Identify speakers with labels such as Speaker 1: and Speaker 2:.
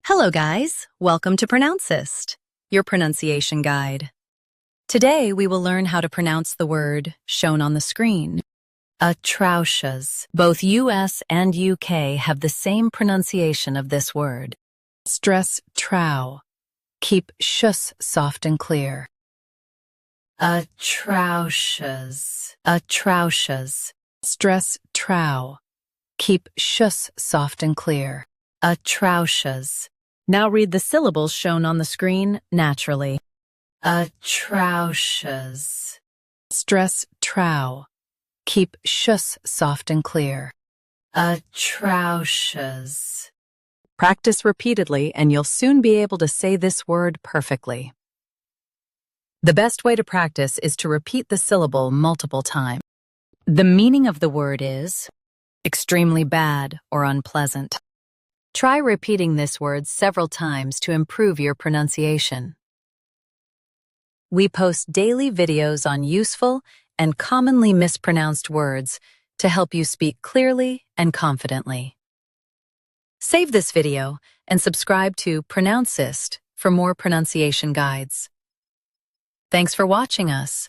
Speaker 1: Hello guys, welcome to Pronouncist, your pronunciation guide. Today we will learn how to pronounce the word shown on the screen. Atrocious. Both US and UK have the same pronunciation of this word. Stress trow. Keep shus soft and clear. Atrocious. Atrocious. Stress trow. Keep shus soft and clear. Atrocious. Now read the syllables shown on the screen naturally. Atrocious. Stress trow. Keep shus soft and clear. Atrocious. Practice repeatedly and you'll soon be able to say this word perfectly. The best way to practice is to repeat the syllable multiple times. The meaning of the word is extremely bad or unpleasant. Try repeating this word several times to improve your pronunciation. We post daily videos on useful and commonly mispronounced words to help you speak clearly and confidently. Save this video and subscribe to Pronouncist for more pronunciation guides. Thanks for watching us.